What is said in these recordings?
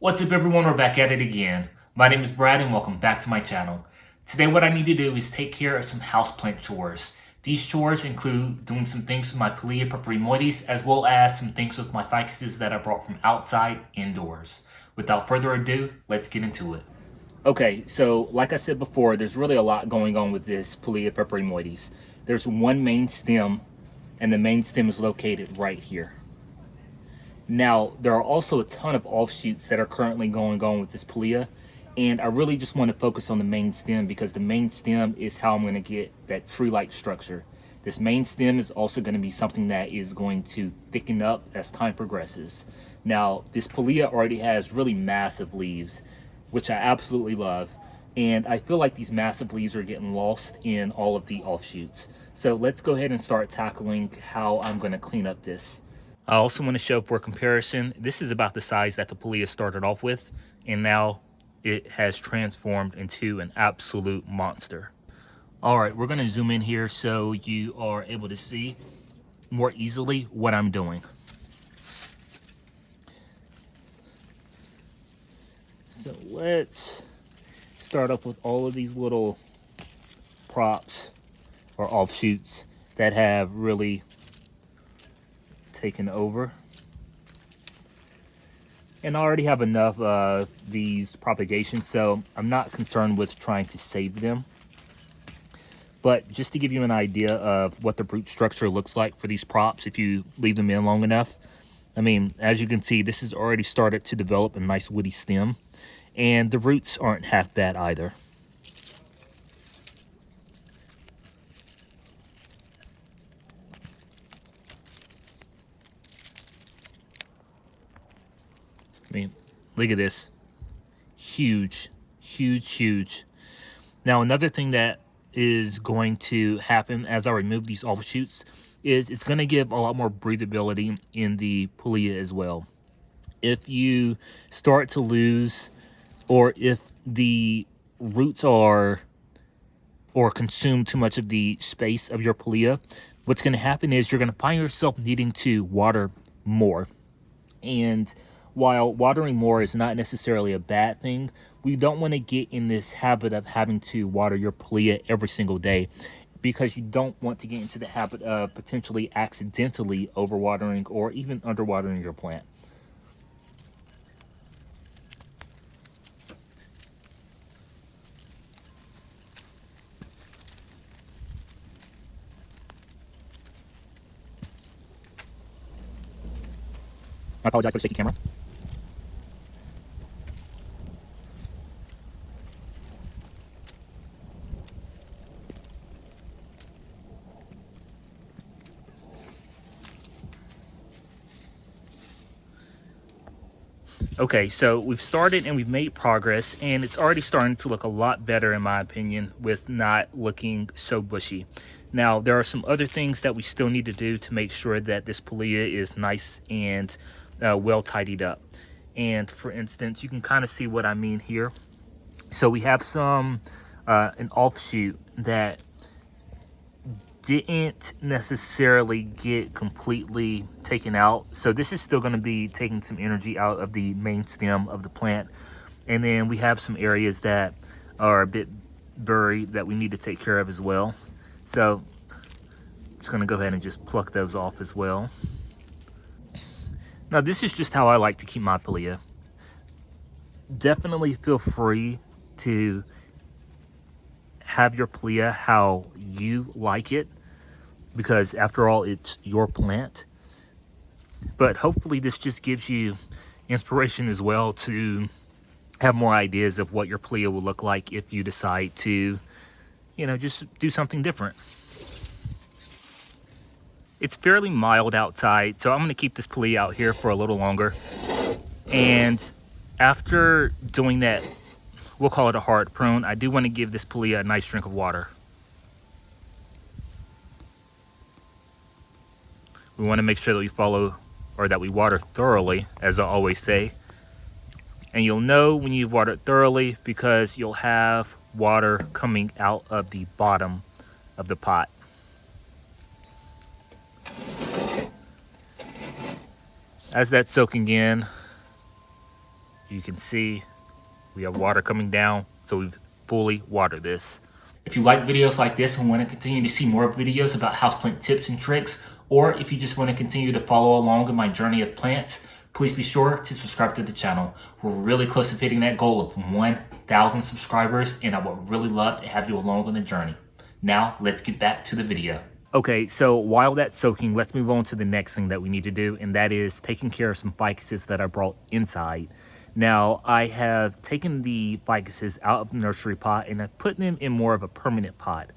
What's up everyone, we're back at it again. My name is Brad and welcome back to my channel. Today what I need to do is take care of some houseplant chores. These chores include doing some things with my Pilea purpuremoides as well as some things with my ficuses that I brought from outside indoors. Without further ado, let's get into it. Okay, so like I said before, there's really a lot going on with this Pilea purpuremoides. There's one main stem and the main stem is located right here. Now, there are also a ton of offshoots that are currently going on with this Pilea, and I really just want to focus on the main stem because the main stem is how I'm going to get that tree-like structure. This main stem is also going to be something that is going to thicken up as time progresses. Now, this Pilea already has really massive leaves, which I absolutely love, and I feel like these massive leaves are getting lost in all of the offshoots. So let's go ahead and start tackling how I'm going to clean up this. I also want to show for comparison, this is about the size that the Pilea started off with, and now it has transformed into an absolute monster. All right, we're going to zoom in here so you are able to see more easily what I'm doing. So let's start off with all of these little props or offshoots that have really taken over. And I already have enough of these propagations, so I'm not concerned with trying to save them. But just to give you an idea of what the root structure looks like for these props if you leave them in long enough. I mean, as you can see, this has already started to develop a nice woody stem, and the roots aren't half bad either. I mean, look at this. Huge, huge, huge. Now, another thing that is going to happen as I remove these offshoots is it's going to give a lot more breathability in the Pilea as well. If you start to lose, or if the roots are or consume too much of the space of your Pilea, what's going to happen is you're going to find yourself needing to water more. And while watering more is not necessarily a bad thing, we don't want to get in this habit of having to water your Pilea every single day, because you don't want to get into the habit of potentially accidentally overwatering or even underwatering your plant. I apologize for the shaky camera. Okay, so we've started and we've made progress, and it's already starting to look a lot better in my opinion with not looking so bushy. Now, there are some other things that we still need to do to make sure that this Pilea is nice and well tidied up. And for instance, you can kind of see what I mean here. So we have some an offshoot that didn't necessarily get completely taken out, so this is still going to be taking some energy out of the main stem of the plant. And then we have some areas that are a bit buried that we need to take care of as well, so I'm just going to go ahead and just pluck those off as well. Now, this is just how I like to keep my Pilea. Definitely feel free to have your Pilea how you like it, because after all, it's your plant. But hopefully this just gives you inspiration as well to have more ideas of what your Pilea will look like if you decide to, you know, just do something different. It's fairly mild outside, so I'm going to keep this Pilea out here for a little longer. And after doing that, we'll call it a hard prune, I do want to give this Pilea a nice drink of water. We want to make sure that we follow, or that we water thoroughly, as I always say. And you'll know when you've watered thoroughly because you'll have water coming out of the bottom of the pot. As that's soaking in, You can see we have water coming down, so we've fully watered this. If you like videos like this and want to continue to see more videos about houseplant tips and tricks, or if you just want to continue to follow along in my journey of plants, please be sure to subscribe to the channel. We're really close to hitting that goal of 1,000 subscribers, and I would really love to have you along on the journey. Now, let's get back to the video. Okay, so while that's soaking, let's move on to the next thing that we need to do, and that is taking care of some ficuses that I brought inside. Now, I have taken the ficuses out of the nursery pot and I've put them in more of a permanent pot.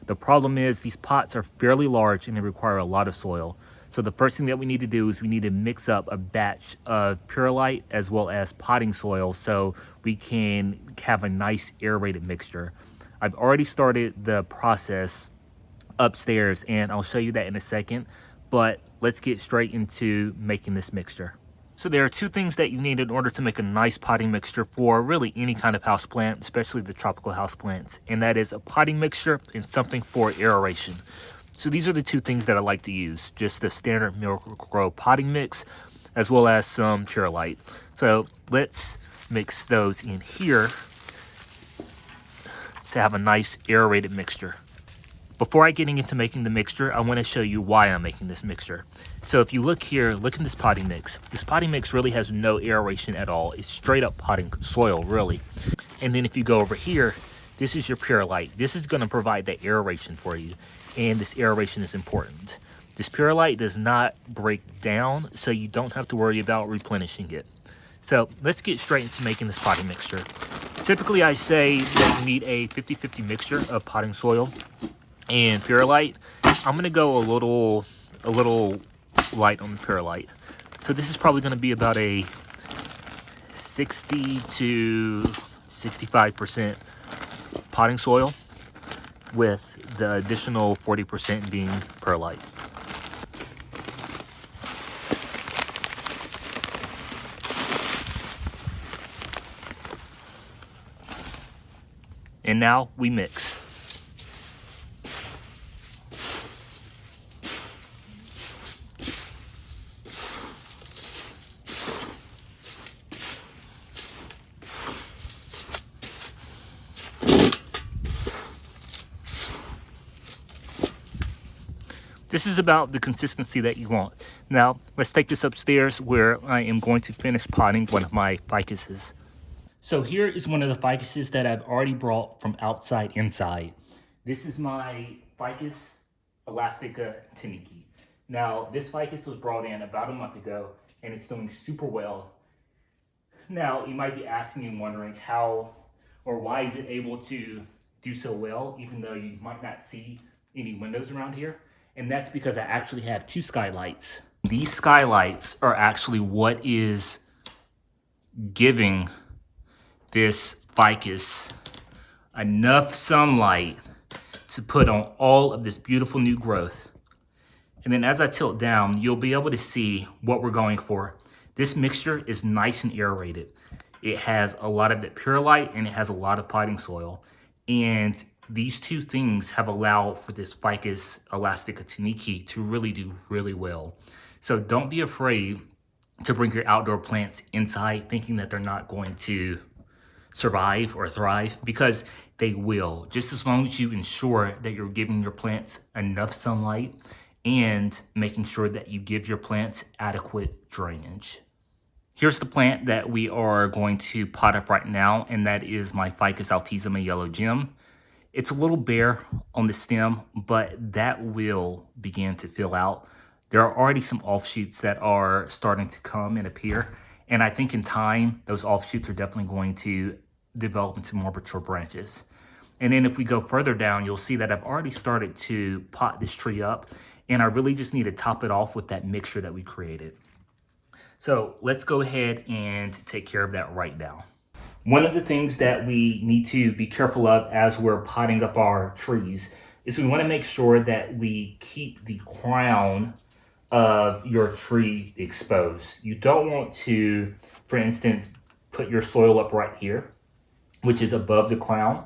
The problem is these pots are fairly large and they require a lot of soil. So the first thing that we need to do is we need to mix up a batch of perlite as well as potting soil so we can have a nice aerated mixture. I've already started the process upstairs and I'll show you that in a second, but let's get straight into making this mixture. So there are two things that you need in order to make a nice potting mixture for really any kind of house plant, especially the tropical house plants, and that is a potting mixture and something for aeration. So these are the two things that I like to use, just the standard Miracle-Gro potting mix as well as some perlite. So let's mix those in here to have a nice aerated mixture. Before I get into making the mixture, I want to show you why I'm making this mixture. So if you look here, look in this potting mix. This potting mix really has no aeration at all. It's straight up potting soil, really. And then if you go over here, this is your perlite. This is going to provide that aeration for you. And this aeration is important. This perlite does not break down, so you don't have to worry about replenishing it. So let's get straight into making this potting mixture. Typically, I say that you need a 50-50 mixture of potting soil and perlite. I'm gonna go a little light on the perlite. So this is probably gonna be about a 60 to 65% potting soil, with the additional 40% being perlite. And now we mix. This is about the consistency that you want. Now, let's take this upstairs where I am going to finish potting one of my ficuses. So here is one of the ficuses that I've already brought from outside inside. This is my Ficus elastica Taniki. Now, this ficus was brought in about a month ago and it's doing super well. Now, you might be asking and wondering how or why is it able to do so well, even though you might not see any windows around here. And that's because I actually have two skylights. These skylights are actually what is giving this ficus enough sunlight to put on all of this beautiful new growth. And then as I tilt down, you'll be able to see what we're going for. This mixture is nice and aerated. It has a lot of that perlite and it has a lot of potting soil. And these two things have allowed for this Ficus elastica Taniki to really do really well. So don't be afraid to bring your outdoor plants inside thinking that they're not going to survive or thrive, because they will, just as long as you ensure that you're giving your plants enough sunlight and making sure that you give your plants adequate drainage. Here's the plant that we are going to pot up right now, and that is my Ficus altissima yellow gem. It's a little bare on the stem, but that will begin to fill out. There are already some offshoots that are starting to come and appear. And I think in time, those offshoots are definitely going to develop into more mature branches. And then if we go further down, you'll see that I've already started to pot this tree up, and I really just need to top it off with that mixture that we created. So let's go ahead and take care of that right now. One of the things that we need to be careful of as we're potting up our trees is we want to make sure that we keep the crown of your tree exposed. You don't want to, for instance, put your soil up right here, which is above the crown.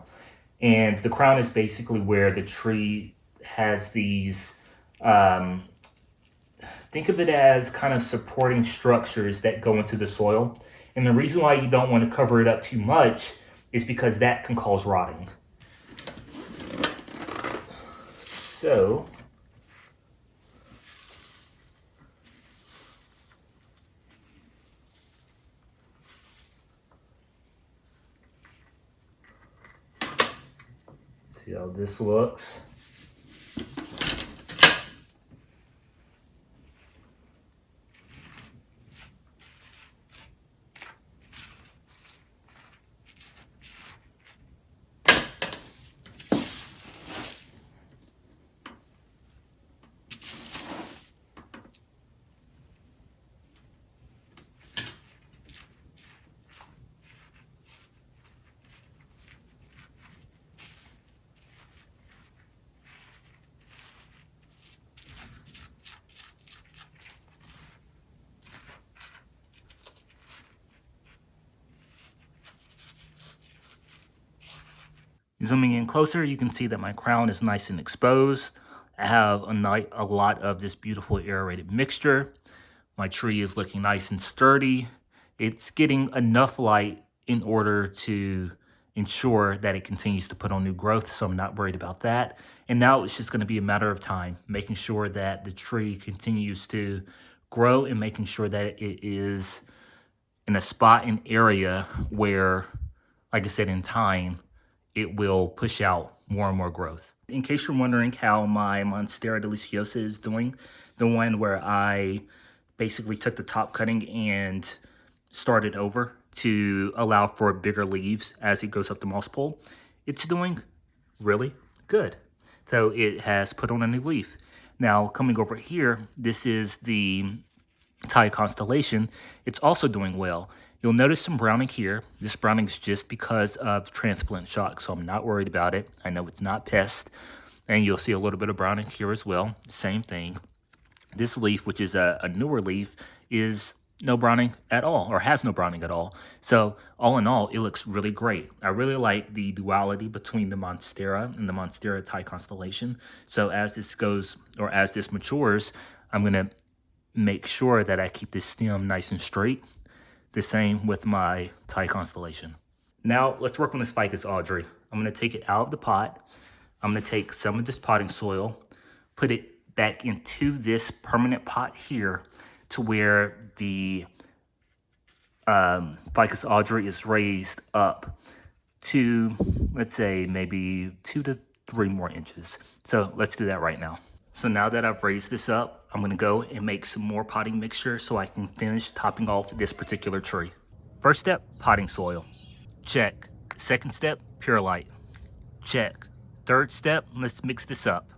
And the crown is basically where the tree has these, think of it as kind of supporting structures that go into the soil. And the reason why you don't want to cover it up too much is because that can cause rotting. So, see how this looks. Zooming in closer, you can see that my crown is nice and exposed. I have a lot of this beautiful aerated mixture. My tree is looking nice and sturdy. It's getting enough light in order to ensure that it continues to put on new growth, so I'm not worried about that. And now it's just going to be a matter of time, making sure that the tree continues to grow and making sure that it is in a spot and area where, like I said, in time, it will push out more and more growth. In case you're wondering how my Monstera Deliciosa is doing, the one where I basically took the top cutting and started over to allow for bigger leaves as it goes up the moss pole, it's doing really good. So it has put on a new leaf. Now coming over here, this is the Thai constellation. It's also doing well. You'll notice some browning here. This browning is just because of transplant shock, so I'm not worried about it. I know it's not pest. And you'll see a little bit of browning here as well. Same thing. This leaf, which is a newer leaf, is no browning at all, or has no browning at all. So all in all, it looks really great. I really like the duality between the Monstera and the Monstera Thai constellation. So as this goes, or as this matures, I'm gonna make sure that I keep this stem nice and straight. The same with my Thai constellation. Now let's work on this Ficus, Audrey. I'm gonna take it out of the pot. I'm gonna take some of this potting soil, put it back into this permanent pot here to where the Ficus Audrey is raised up to, let's say, maybe 2 to 3 more inches. So let's do that right now. So now that I've raised this up, I'm gonna go and make some more potting mixture so I can finish topping off this particular tree. First step, potting soil. Check. Second step, pure light. Check. Third step, let's mix this up.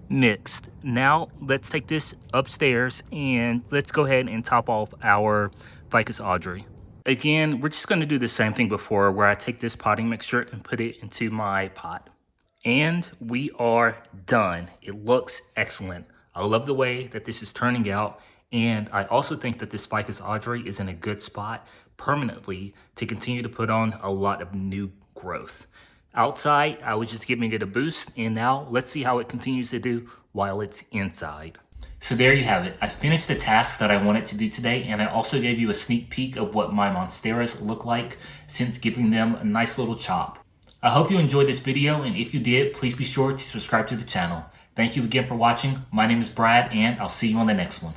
Mixed. Now let's take this upstairs and let's go ahead and top off our Ficus Audrey. Again, we're just gonna do the same thing before, where I take this potting mixture and put it into my pot. And we are done. It looks excellent. I love the way that this is turning out. And I also think that this Ficus Audrey is in a good spot permanently to continue to put on a lot of new growth. Outside, I was just giving it a boost, and now let's see how it continues to do while it's inside. So there you have it. I finished the tasks that I wanted to do today, and I also gave you a sneak peek of what my Monsteras look like since giving them a nice little chop. I hope you enjoyed this video, and if you did, please be sure to subscribe to the channel. Thank you again for watching. My name is Brad, and I'll see you on the next one.